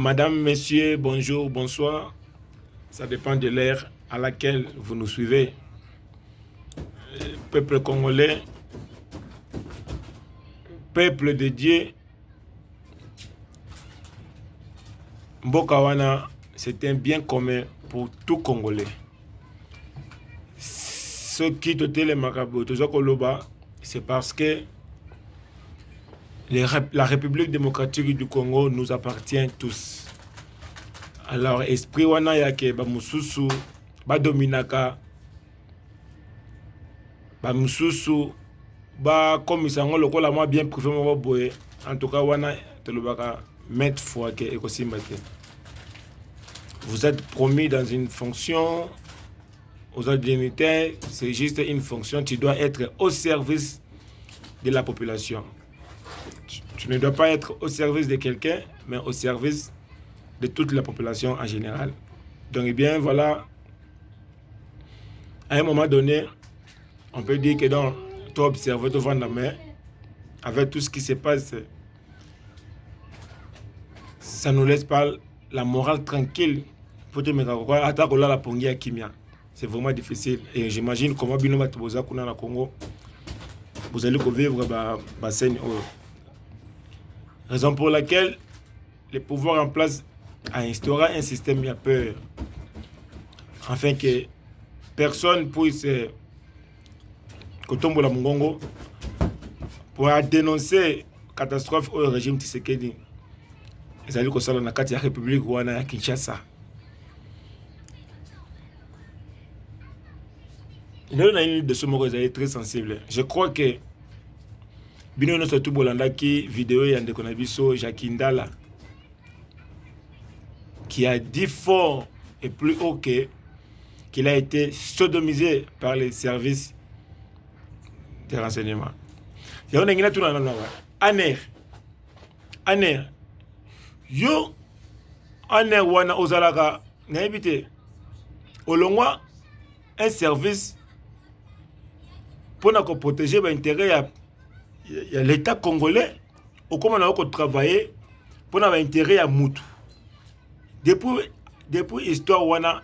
Madame, Messieurs, bonjour, bonsoir. Ça dépend de l'ère à laquelle vous nous suivez. Peuple congolais, peuple de Dieu, Mbokawana, c'est un bien commun pour tout Congolais. Ceux qui te les marabouts, c'est parce que la République démocratique du Congo nous appartient tous. Alors, esprit wana yake bamususu badominaka bamususu bakomisa ngo lokola moi bien privé moko boye. En tout cas wana tolobaka mettre foi ke ekosimba te. Vous êtes promis dans une fonction aux autres dignitaires, c'est juste une fonction, tu dois être au service de la population. Tu ne dois pas être au service de quelqu'un, mais au service de toute la population en général. Donc, eh bien, voilà, à un moment donné, on peut dire que dans toi observer devant la main, avec tout ce qui se passe, ça ne nous laisse pas la morale tranquille. C'est vraiment difficile. Et j'imagine comment au Congo, vous allez vivre la scène. Raison pour laquelle le pouvoir en place a instauré un système de peur, afin que personne puisse Kotombola Mungongo pour dénoncer la catastrophe au régime Tshisekedi. Ils allaient dans la République Rwanda à Kinshasa. Il y a une de ce mot très sensible. Je crois que Bino no surtout Bolanda qui vidéo yande konabiso Jakindala qui a dit fort et plus haut qu'il a été sodomisé par les services de renseignement. Il y a une tout dans la Aner. Yo Aner wana ozalaka na éviter au longwa un service pour protéger l'intérêt de l'État congolais au comment on a travaillé pour l'intérêt à Moutou. Depuis l'histoire wana,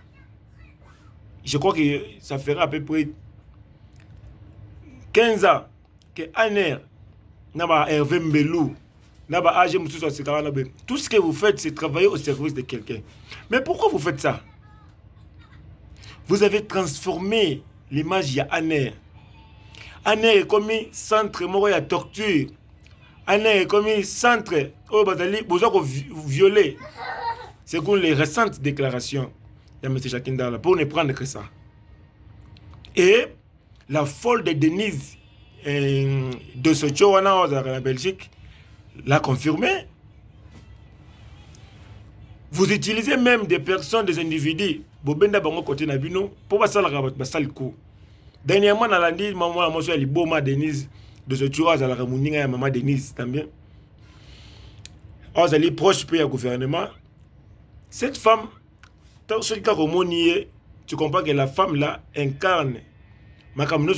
je crois que ça fera à peu près 15 ans que Aner n'a Hervé Mbelou n'a pas âgé tout ce que vous faites, c'est travailler au service de quelqu'un. Mais pourquoi vous faites ça? Vous avez transformé l'image de Aner. Aner est comme centre mort de torture. Aner est comme centre où besoin de violer. Selon les récentes déclarations de M. Jakindala, pour ne prendre que ça. Et la folle de Denise de Sochowana en Belgique l'a confirmé. Vous utilisez même des personnes, des individus, Bobenda Bango côté Nabino, pour passer le coup. Dernièrement, on a dit maman moi suis Boma Denise de Sochowana à la Ramouninga et maman Denise también. On est proche du gouvernement. Cette femme, tu comprends que la femme là incarne comment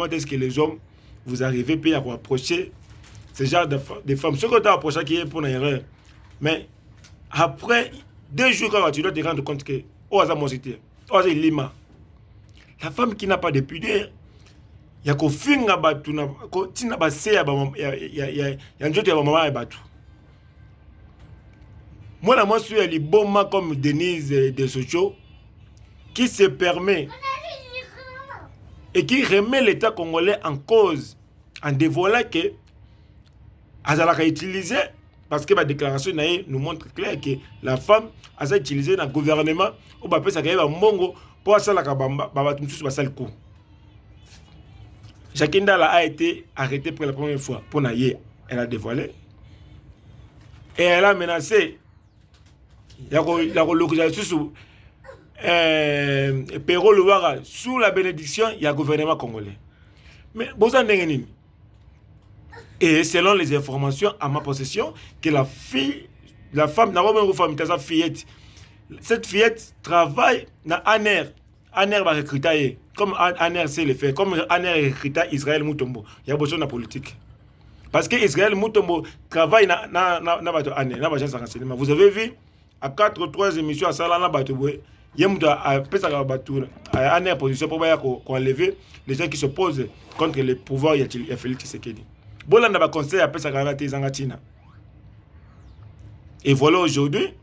est-ce que les hommes vous arrivez à vous approcher ce genre de femmes. Ce que tu as approché qui est pour une erreur. Mais après 2 jours, quand tu dois te rendre compte que Lima, la femme qui n'a pas de pudeur, il y a qu'au batu na tina basé ya njoto ya maman batu. Moi je suis les bons comme Denise de Socho qui se permet et qui remet l'État congolais en cause en dévoilant que Azalaka utilisé parce que ma déclaration nous montre clair que la femme a utilisé dans le gouvernement ou ba pesa ka mbongo pour ça la kabamba ba tout sur basal coup. Jakindala a été arrêtée pour la première fois pour naïe, elle a dévoilé et elle a menacé la localisation Péro Louara sous la bénédiction il y a gouvernement congolais. Mais bosan ndengenini. Et selon les informations à ma possession, que la femme, cette fillette travaille dans Aner. Aner va recruter. Comme Aner c'est le fait. Comme Aner recruter Israël Moutombo. Il y a besoin de la politique. Parce que Israël Mutombo travaille na agence de renseignement. Vous avez vu à 4-3 émissions à Salana Batoué, il y a une position pour enlever les gens qui s'opposent contre le pouvoir de Félix Tshisekedi. Bolanda va conseiller après ça Zangatina. Et voilà aujourd'hui,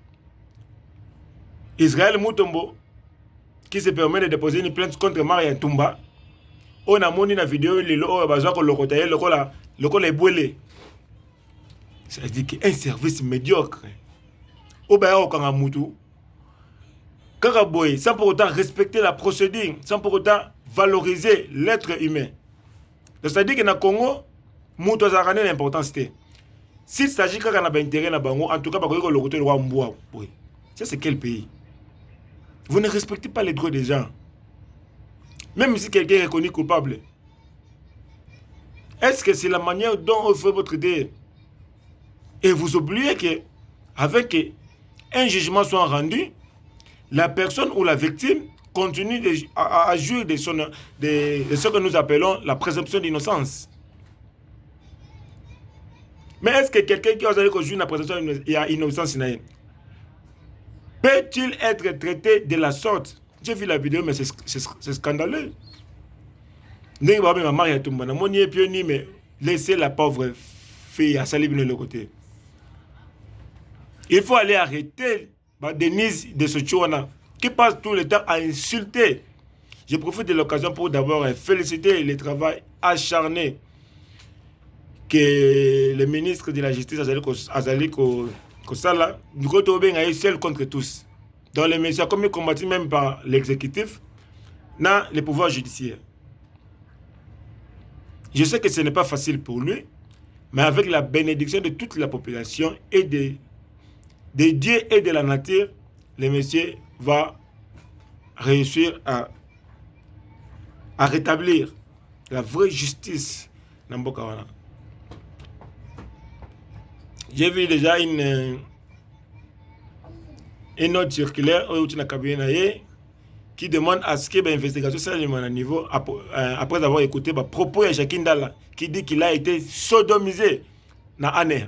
Israël Mutombo qui se permet de déposer une plainte contre Maria Tumba. On a montré une vidéo, le ça veut dire qu'un service médiocre. Sans pour autant respecter la procédure, sans pour autant valoriser l'être humain. Donc ça veut dire que dans le Congo, Moutou a gagné l'importance. S'il s'agit d'un intérêt, en tout cas, ça c'est quel pays? Vous ne respectez pas les droits des gens. Même si quelqu'un est reconnu coupable. Est-ce que c'est la manière dont on fait votre idée? Et vous oubliez que, avec un jugement soit rendu, la personne ou la victime continue à jouir de ce que nous appelons la présomption d'innocence. Mais est-ce que quelqu'un qui ose jouir de la présomption d'innocence peut-il être traité de la sorte? J'ai vu la vidéo, mais c'est scandaleux. Laissez la pauvre fille à Salibine de côté. Il faut aller arrêter Denise de Sochouana qui passe tout le temps à insulter. Je profite de l'occasion pour d'abord féliciter le travail acharné que le ministre de la Justice Azali Kosala, du côté est seul contre tous. Dans les médias, comme il combattu même par l'exécutif, dans le pouvoir judiciaire. Je sais que ce n'est pas facile pour lui, mais avec la bénédiction de toute la population et de Dieu et de la nature, le monsieur va réussir à rétablir la vraie justice dans Bokawana. J'ai vu déjà une note circulaire qui demande à ce que l'investigation soit à niveau après avoir écouté le propos de Jacques Ndala qui dit qu'il a été sodomisé dans Aner.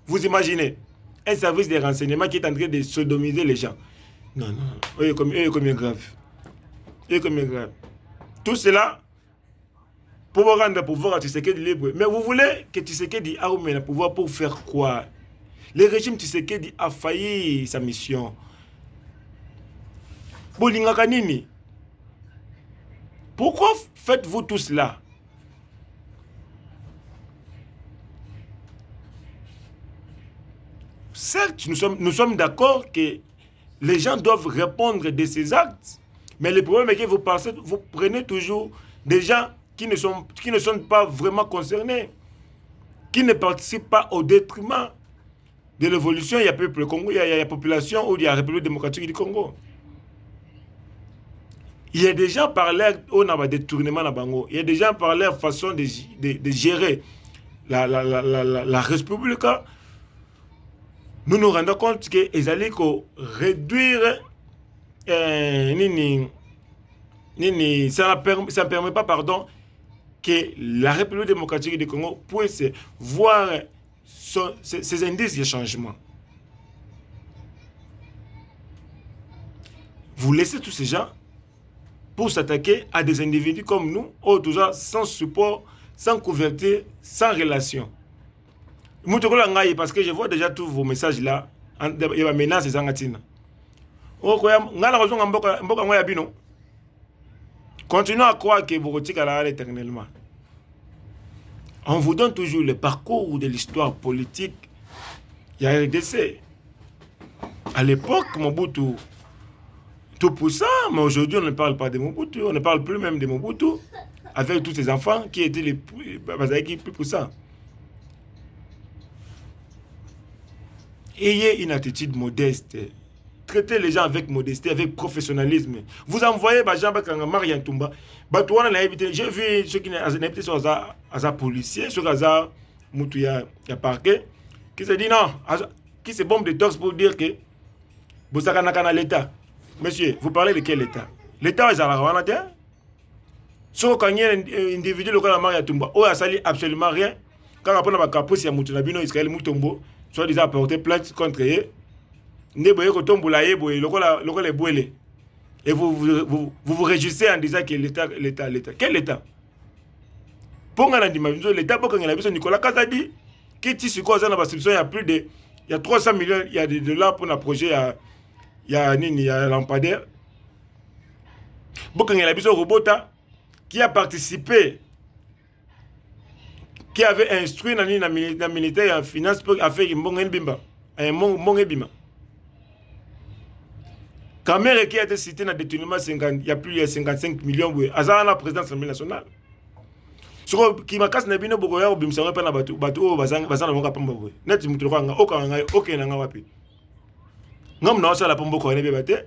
Vous imaginez un service de renseignement qui est en train de sodomiser les gens. Non. Eux comme grave. Tout cela pour rendre le pouvoir à Tshisekedi libre. Mais vous voulez que Tshisekedi ait le pouvoir pour faire quoi? Le régime Tshisekedi a failli sa mission. Pourquoi faites-vous tout cela? Certes, nous sommes d'accord que les gens doivent répondre de ces actes, mais le problème est que vous prenez toujours des gens qui ne sont pas vraiment concernés, qui ne participent pas au détriment de l'évolution. Il y a peuple Congo, il y a la population ou il y a la République démocratique du Congo. Il y a des gens par leur détournement dans Bango. Il y a des gens par leur façon de gérer la République. Nous nous rendons compte qu'ils allaient réduire ça ne permet pas, que la République démocratique du Congo puisse voir ces indices de changement. Vous laissez tous ces gens pour s'attaquer à des individus comme nous, toujours sans support, sans couverture, sans relation. Parce que je vois déjà tous vos messages là, il y a menaces et zangatina. Continuons à croire que vous retirez éternellement. On vous donne toujours le parcours de l'histoire politique. Il y a RDC. À l'époque, Mobutu, tout pour ça, mais aujourd'hui, on ne parle pas de Mobutu, on ne parle plus même de Mobutu, avec tous ces enfants qui étaient les plus puissants. Ayez une attitude modeste. Traitez les gens avec modestie, avec professionnalisme. Vous envoyez Jean-Baptiste Maria Tumba. J'ai vu ceux qui ont été sur un policier, sur un Moutouya parquet, qui se dit non, qui se bombe de torse pour dire que vous avez l'État. Monsieur, vous parlez de quel État? L'État est à la Rwanda. Sur un individu local à Maria Tumba, où il a sali absolument rien. Quand on a un caprice, il y a Moutounabino, Israël Moutombo, soit disant à porter plainte contre eux. Ndeboye Kotomboulaye, le Bouélé. Et vous réjouissez en disant que l'État. Quel État? Pour l'État, pour Nicolas Kazadi, qui tisse quoi dans la subvention, il y a plus de. Il y a 300 millions, il y a des dollars pour un projet, il y a lampadaire. Pour Robota, qui a participé, qui avait instruit dans le militaire et en finance pour faire un bon bimba. Kamere qui a été cité dans le détournement, il y a plus de 55 millions. Azara la présidence de l'Assemblée nationale. Sur qui m'a cassé Nabino Bogoya ou Bimsanga pas na bateau bazanga longa pamba boy. Net mutulwa nga oka nga wapi. Ngom na osala pombo ko nebe bate.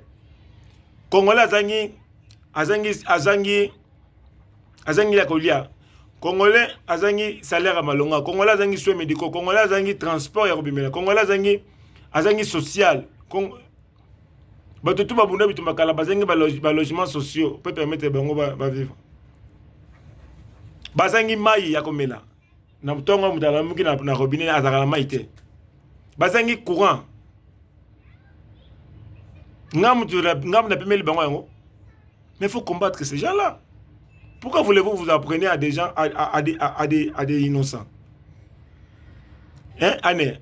Congolais azangi ya kolia. Congolais azangi salaire à malonga. Congolais azangi soins médicaux. Congolais azangi transport ya kobimela. Congolais azangi social. Bato tout babunda bituma kala bazangi ba logements sociaux peut permettre bango ba vivre. Bazangi mai ya komela. Na mutongo mudala muki na robinet azakala mai te. Bazangi courant. Ngam na pemeli bango yango. Mais il faut combattre ces gens-là. Pourquoi voulez-vous vous appreniez à des gens, à des innocents? Hein, Anne?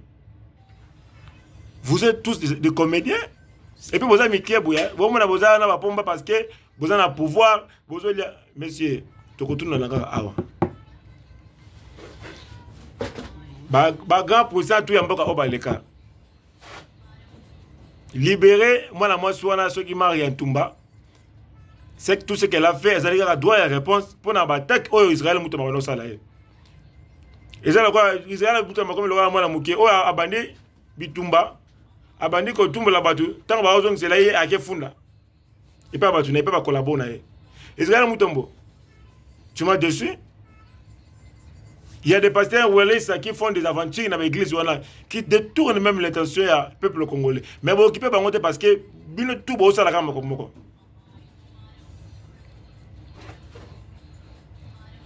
Vous êtes tous des comédiens. Et puis vous avez mis qui vous avez pomba parce que vous avez un pouvoir. Vous avez monsieur, tu retournes dans la awa. Grand pour ça, tout est en bas au baleka. Libérer, moi la moi soit ceux qui marient en Tumba. C'est que tout ce qu'elle a fait, elle a droit à la réponse pour la bataille au Israël muto mabano salaye. Israël quoi Israël muto makomi lo mwana muke o abandi bitumba abandi ko tumba la batu tant ba ozong selaye akefunda. Et pas batu n'est pas collaborer. Israël mutombo. Tu m'as déçu? Il y a des pasteurs qui font des aventures dans l'église qui détournent même l'intention du peuple congolais. Mais vous occupez pas parce que tout beau ça la gamme comme moi.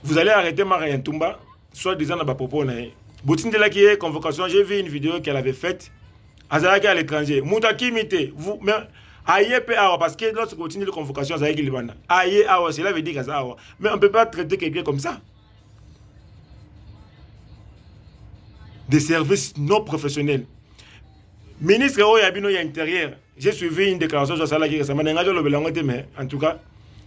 Vous allez arrêter Maria Ntumba, soit disant dans propos. Boutindela qui est convocation, j'ai vu une vidéo qu'elle avait faite. Azalaki à l'étranger. Moutaki imité. Vous, mais aïe peut avoir parce que lorsque vous continuez la convocation, Azalaki Libana. Aïe avoir, cela veut dire que ça. Mais on ne peut pas traiter quelqu'un comme ça. Des services non professionnels. Ministre Oyabino Intérieur, j'ai suivi une déclaration sur ça qui récemment. En tout cas.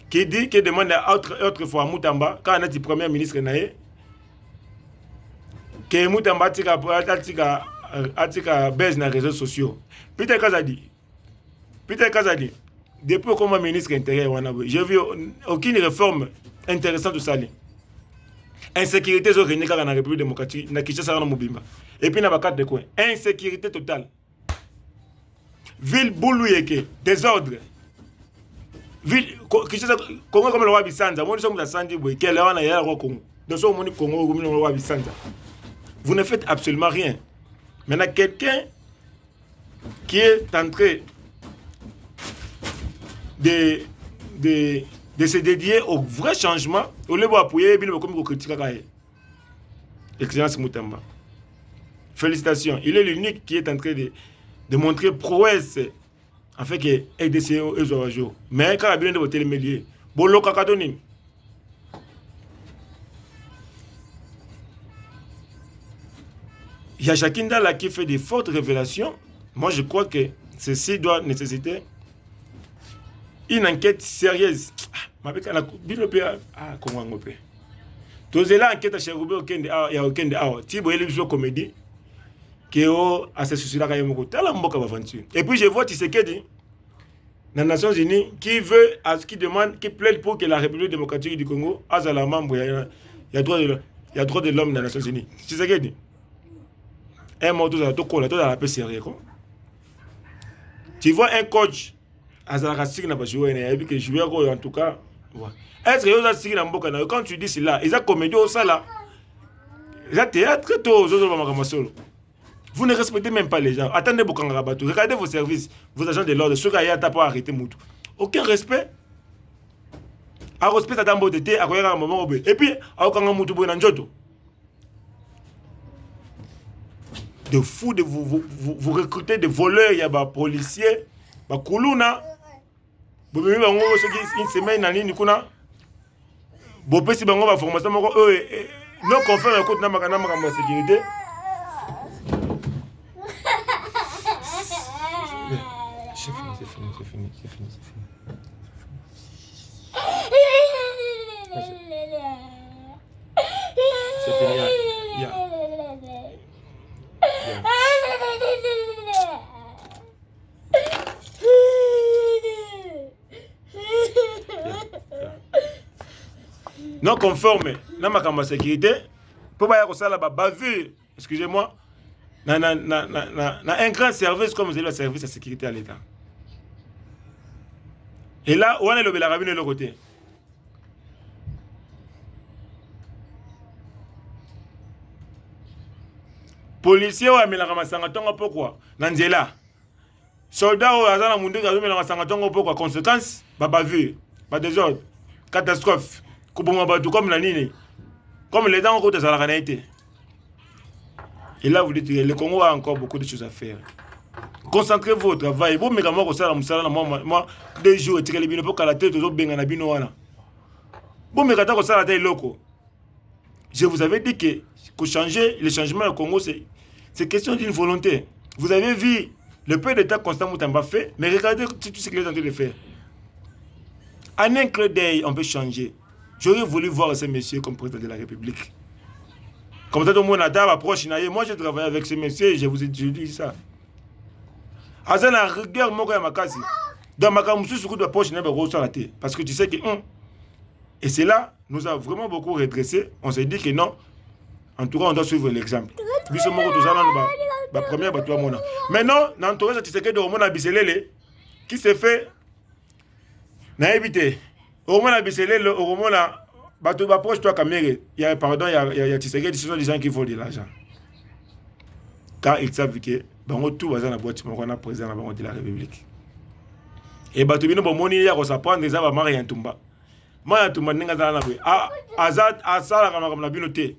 Qui dit qu'il demande autrefois à Moutamba, quand on a dit premier ministre, que Moutamba a baisse dans les réseaux sociaux. Peter Kazadi, depuis comme ministre intérieur, j'ai vu aucune réforme intéressante de ça. Insécurité sur René dans la République démocratique, na Kinshasa na Mobimba. Et puis na ba 4 de coin. Insécurité totale. Ville Bouluyeke, désordre. Ville Congo comme le roi Bisanza, moi nous sommes à Sandi Boy, quel est le roi Congo. Nous sommes au Congo comme le roi Bisanza. Vous ne faites absolument rien. Maintenant quelqu'un qui est en train de se dédier au vrai changement, au lieu d'appuyer, il comme critique. Excellence Moutamba. Félicitations. Il est l'unique qui est en train de montrer prouesse en fait que EDCO est au jour. Mais quand il y a de voter les médias, Bolo Kakadoni. Il y a chacun là qui fait des fortes révélations. Moi, je crois que ceci doit nécessiter une enquête sérieuse. Comment on peut? Tous les enquêtes à Cheroube, il y a aucun de ah, Thibaut et les comédie qui ont à ce souci-là quand même. Et puis je vois Tshisekedi dans les Nations Unies qui veut, qui demande, qui plaide pour que la République démocratique du Congo a la membre, il y a droit de l'homme dans les Nations Unies. Tshisekedi. Un mot tout à la paix sérieux. Tu vois un coach à Zarakasik n'a pas joué, et puis que je joueur en tout cas. Est-ce que vous avez dit quand tu dis cela, ils ont comédie au sala, ils ont théâtre aux autres. Vous ne respectez même pas les gens. Attendez beaucoup Rabatou. Regardez vos services, vos agents de l'ordre, ceux qui ont pas arrêté Moutou. Aucun respect. À respect à Dambo d'été, à quoi un moment. Et puis, à aucun Moutou Bonanjoto. de fous, de vous recrutez des voleurs, il y a des policiers, des koulouna. Vous avez une semaine en ligne, vous avez fait une formation, non confirme écoute na makamba sécurité. C'est fini. Non conforme na makamba sécurité pour pas y avoir la bavure, excusez-moi, na un grand service comme vous avez le service de sécurité à l'État. Et là, on est le rabine de l'autre côté. Policier ou amela masanga tonga pourquoi? Nanzela. Soldat ou azana mundu azomela masanga tonga pourquoi? Conséquence, bavure, pas désordre, catastrophe. Comme la nini, comme les dents de la réalité. Et là, vous dites le Congo a encore beaucoup de choses à faire. Concentrez-vous au travail. Vous, moi, 2 jours, et les bino pour la tête aux autres bino. Je vous avais dit que pour changer le changement au Congo, c'est question d'une volonté. Vous avez vu le peu d'État constant Moutamba fait, mais regardez tout ce qu'il est en train de faire. En un clin d'œil, on peut changer. J'aurais voulu voir ces messieurs comme président de la République. Comme ça, tout le monde a approche. Moi, j'ai travaillé avec ces messieurs et je vous ai dit ça. Azan a rigueur, moi, quand même, dans ma caméra, sur la poche, parce que tu sais que. Et c'est là, nous avons vraiment beaucoup redressé. On s'est dit que non. En tout cas, on doit suivre l'exemple. Maintenant, dans l'entourage, tu sais que Romona Bisselele, qui s'est fait, n'a évité. Au moins, au moins, bateau approche toi caméra. Il y a pardon, il y a Tshisekedi, ce sont des gens qui volent de l'argent. Car ils savent que bango tout va dans la boîte, on a président de la République. Et bateau bino bomoni ya ko s'apprendre des aba mari yantumba. Mari yantumba ninga za na bwe. Azad asala kama na bino te.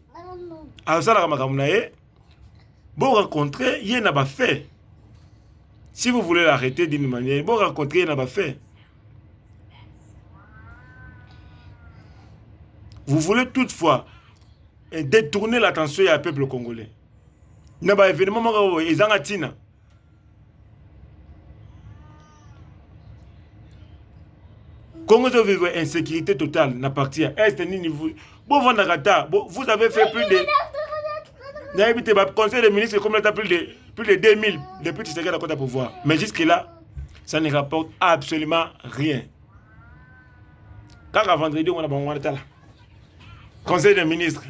Asala kama na ye. Bon rencontrer, il n'a pas fait. Si vous voulez l'arrêter d'une manière, bon rencontrer, il n'a pas fait. Vous voulez toutefois détourner l'attention du peuple congolais. Il n'y a pas d'événement, ils ont Tina. Congo vivre insécurité totale n'a partie à Est ni niveau. Vous avez fait plus de. Vous avez été conseil des ministres comme l'État plus de 2000 depuis que tu à pouvoir. Mais jusque-là, ça ne rapporte absolument rien. Car à vendredi, on a bon là. Conseil des ministres.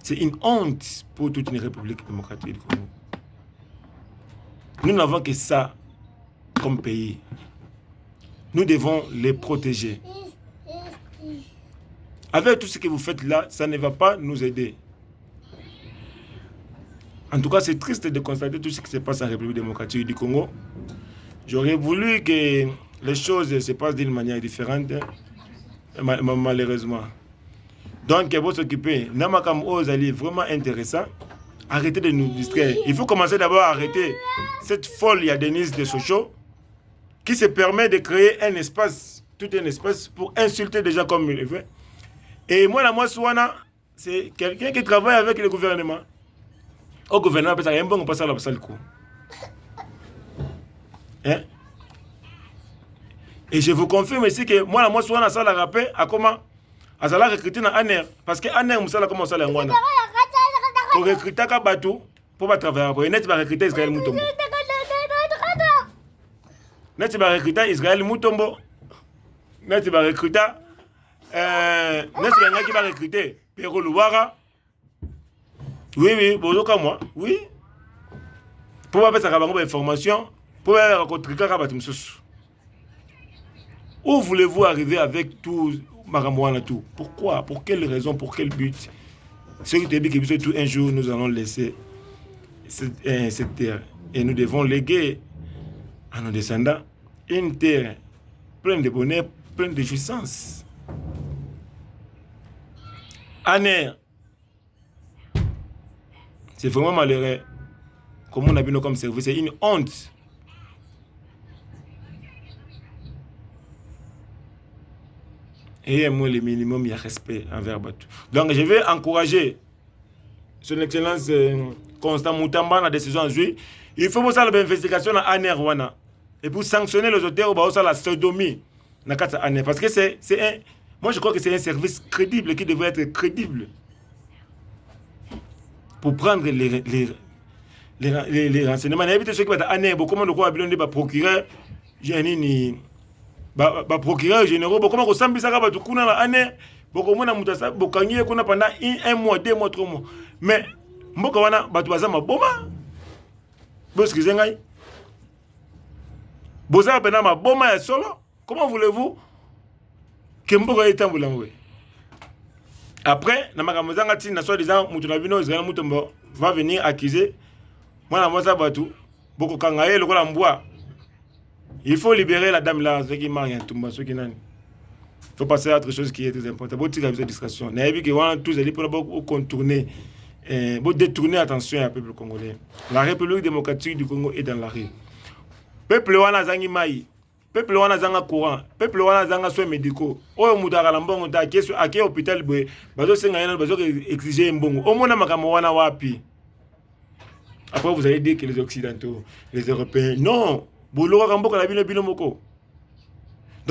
C'est une honte pour toute une république démocratique du Congo. Nous n'avons que ça comme pays. Nous devons les protéger. Avec tout ce que vous faites là, ça ne va pas nous aider. En tout cas, c'est triste de constater tout ce qui se passe en République démocratique du Congo. J'aurais voulu que les choses se passent d'une manière différente, malheureusement. Donc, il faut s'occuper. Namakam Ozali est vraiment intéressant. Arrêtez de nous distraire. Il faut commencer d'abord à arrêter cette folle Denise de Sochaux qui se permet de créer un espace, tout un espace pour insulter des gens comme il le fait. Et moi, la Souana, c'est quelqu'un qui travaille avec le gouvernement. Au gouvernement, il y a un bon passage à la salle. Hein? Et je vous confirme ici que moi, la Souana, ça l'a rappelé à comment à ça l'a recruté dans ANER. Parce que ANER, ça comment ça l'a ngwana. Pour recruter un bateau, pour pas travailler. Pour net, va recruter Israël Moutombo. Net, va recruter Israël Moutombo. Net, va recruter. Net, va recruter Pero Louara. Oui, bonjour comme moi. Oui. Pour pas faire ça, information. Pour rencontrer un bateau. Où voulez-vous arriver avec tout Maramouana tout? Pourquoi? Pour quelle raison? Pour quel but? Ce qui te dit que tout un jour nous allons laisser cette terre et nous devons léguer à nos descendants une terre pleine de bonheur, pleine de jouissance. ANER, C'est vraiment malheureux. Comme on a vu comme service, c'est une honte. Et moi, le minimum, il y a respect envers Batou. Donc, je vais encourager son Excellence Constant Moutamba dans la décision en juillet. Il faut que ça l'investigation à ANER. Et pour sanctionner les auteurs, il faut la sodomie. Parce que c'est un. Moi, je crois que c'est un service crédible qui devrait être crédible. Pour prendre les renseignements. Évitez ceux qui vont être ANER. Comment on va procureur. Procureur général, comment on s'en ça kuna la année, beaucoup mona mutasa, bokangie kuna pendant un mois, 2 mois, 3 mois. Mais mboka wana batu bazama boma. Parce que zengai. Boza bena ma boma ya solo. Comment voulez-vous que mboka etambula ngwe? Après, na makamozanga ti na soi disant mutu na bino Israël mutu va venir accuser mwana moza batu boko kangaye lokola mbwa. Il faut libérer la dame là, ce qui m'a rien tout ce qui n'a. Il faut passer à autre chose qui est très important. Beaucoup de distraction. N'ayez que tous les pour contourner, pour détourner l'attention au peuple congolais. La République démocratique du Congo est dans la rue. Peuple wana zangi mai, peuple wana zanga courant, peuple wana zanga soins médicaux. Oyo mudara lambongo ta keso ake hôpital boye, bazo senga yana bazo exiger mbongo. Omona makamo wana wapi. Après vous allez dire que les occidentaux, les européens, non. Donc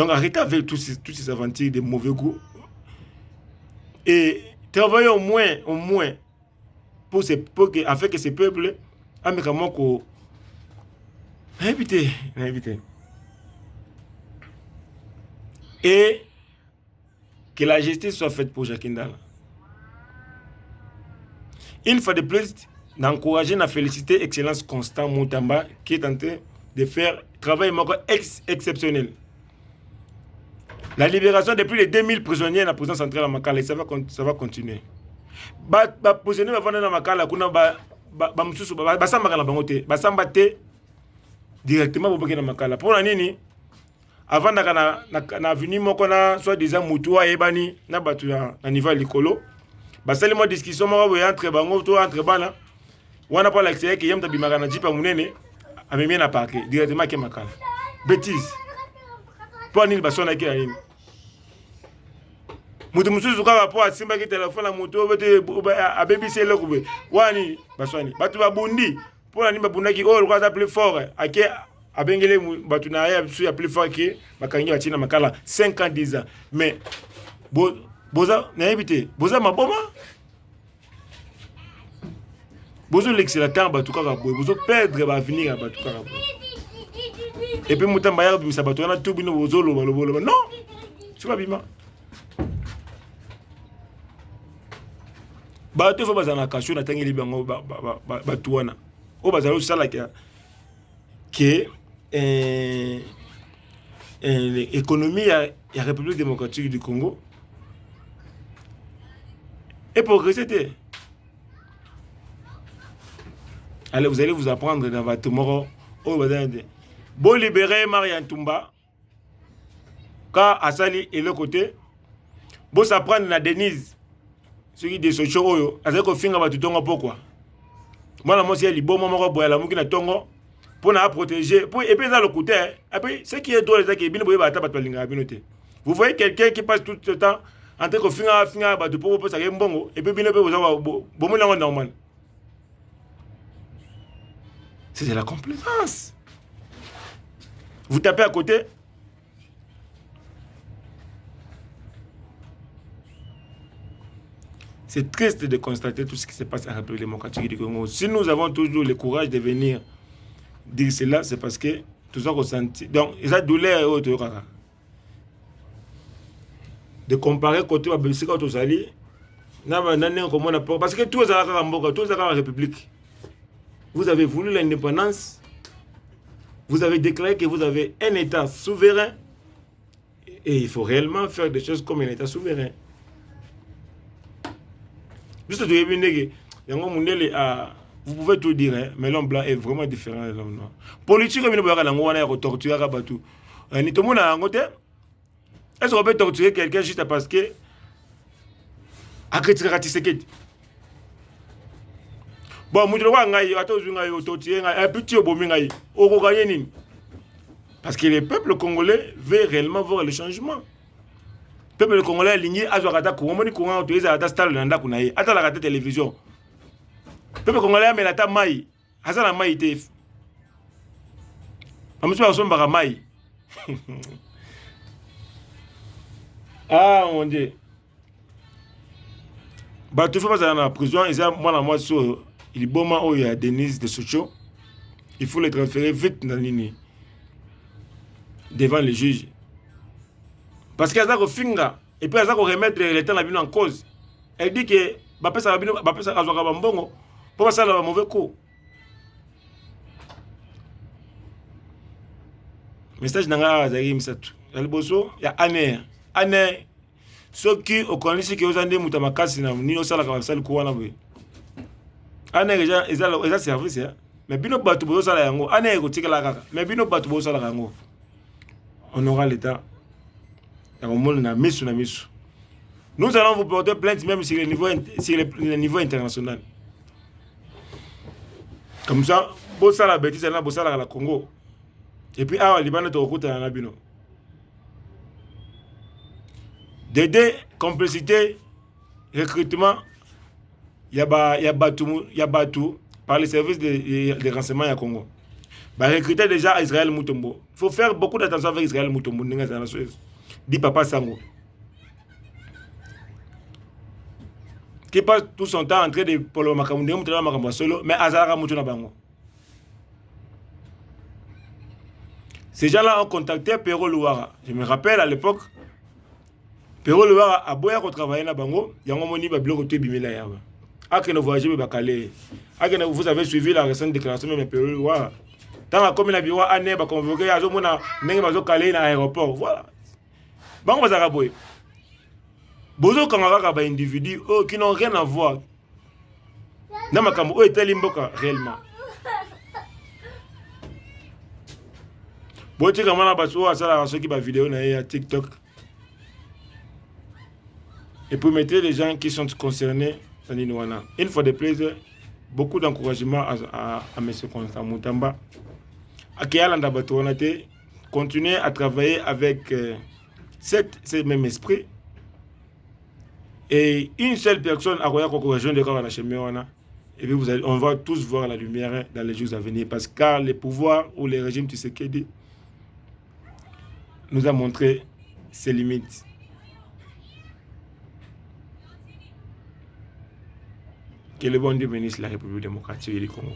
arrêtez avec toutes ces aventures de mauvais goût et travaillez au moins afin que ces peuples évitez et que la justice soit faite pour Jacques Ndala. Une fois de plus, d'encourager et féliciter Excellence Constant Moutamba qui est en train de faire travail exceptionnel. La libération de plus de 2000 prisonniers dans la prison centrale à Makala, ça va continuer. Prisonniers dans Makala, directement pour Makala. Pour la nini, avant na venu mokona soit disant mutua ebani na batu na niveau likolo, basalimo discussion entre bango to entre bana. Wana pas l'extérieur qui yem tabimaka na jipa munene. Amemia na parquet directement ke Makala. Bêtise. Pour nil basona ki ani. Mutu mususu ka rapport a simba ki téléphone na mutu obete a BBC le kubé. Wani baswani. Batu babundi. Pour nani babundaki o kwa za plus fort. Ake abengele batu na ya su ya plus fort ki bakangi batina Makala 5 ans 10 ans. Mais boza na éviter. Boza maboma. Bozo l'excellent batuka kaboy, bozo perdre ba venir batuka kaboy. Et puis mutamba ya bimisa batu na tout bino bozo lo balo. Non. C'est pas bima. Batu faut bazana kasho na tangi libango batu wana. O bazalo sala que l'économie ya République démocratique du Congo est progressée. Allez, vous allez vous apprendre dans votre moro. Bon libérer Marian Tumba. Car Asali est le côté. Bon s'apprendre la Denise. Ce qui est de ce show. Avec au fin, tu tongo pourquoi. Moi, la moitié, il bon moment pour la mouki na tongo. Pour la protéger. Et puis, dans le côté. Et puis, ce qui est drôle, c'est qu'il y a vous voyez quelqu'un qui passe tout le temps en train de finir, pour ça, et puis, vous avez normal. C'est de la complaisance. Vous tapez à côté. C'est triste de constater tout ce qui se passe en République démocratique du Congo. Si nous avons toujours le courage de venir dire cela, c'est parce que tout ça ressenti. Donc, il y a douleur et autres. De comparer côté à Belgique aux alliés, parce que tous les la République. Vous avez voulu l'indépendance, vous avez déclaré que vous avez un État souverain et il faut réellement faire des choses comme un État souverain. Juste vous pouvez tout dire, hein, mais l'homme blanc est vraiment différent de l'homme noir. Politique, est-ce qu'on peut torturer quelqu'un juste parce que Bon, parce que le peuple congolais veut réellement voir le changement. Le peuple congolais aligné à Zouakata Koumoni Koumon, tu es à Tastal Nanda Kounaï, à la télévision. Le peuple congolais a mis la tamaï, Hazan la maï tef. Amusou a son baramaï. Ah mon Dieu. Bah, tu fais pas dans la prison, et ça, moi, sur il est bon, où il y a Denise de Socho. Il faut les transférer vite dans l'île devant les juges. Parce qu'il y a ça finga et puis il y a ça remettre l'État en cause. Elle dit que ça a bongo pour ça la mauvais coup. Message nanga zaki misatu. Yalboso ya ane ceux qui au connaissent que osande mutamakasi na ni osala ka basali ko wana boye. Ane déjà ils service ya. Mais bino batu bo sala yango ane ko tikala kaka. Mais bino batu bo sala yango. On aura l'État. Nous allons vous porter plainte même sur le niveau international. Comme ça, pour ça la bêtise, elle a bossé à la Congo. Et puis, ah, Liban est au côté de la Nabino. Dédé, complicité, recrutement, il y a Batou par les services de renseignement à Congo. Bah, recruter déjà Israël Moutombo. Il faut faire beaucoup d'attention avec Israël Moutombo. Dit Papa Sango. Qui passe tout son temps en train de polo makamundé solo, mais Azara Moutuna Bango. Ces gens-là ont contacté Pero Louara. Je me rappelle à l'époque, Pero Louara a beau travailler na Bango, il y a un moment où il a bimela yaba. Ah que nous voyageons Bakale. Ah que vous avez suivi la récente déclaration de Pero Louara. Dans la commune de Biwa, Anne va convoquer à Zomona, Nengazo Calé dans l'aéroport. Voilà. Bango Bazaraboy. Bozo Kamara ba individus qui n'ont rien à voir. Dans ma cambo, est Limboka réellement. Boiti Kamana Basso a ça ceux qui va vidéo na TikTok. Et pour mettre les gens qui sont concernés dans l'Inouana. Une fois de plus, beaucoup d'encouragement à M. Constant Moutamba. À Kéalanda Batouanate, continuer à travailler avec ce même esprit. Et une seule personne à Roya Koko de Karachemewana. Et puis on va tous voir la lumière dans les jours à venir. Parce que les pouvoirs ou les régimes Tshisekedi nous a montré ses limites. Que le bon Dieu bénisse la République démocratique du Congo.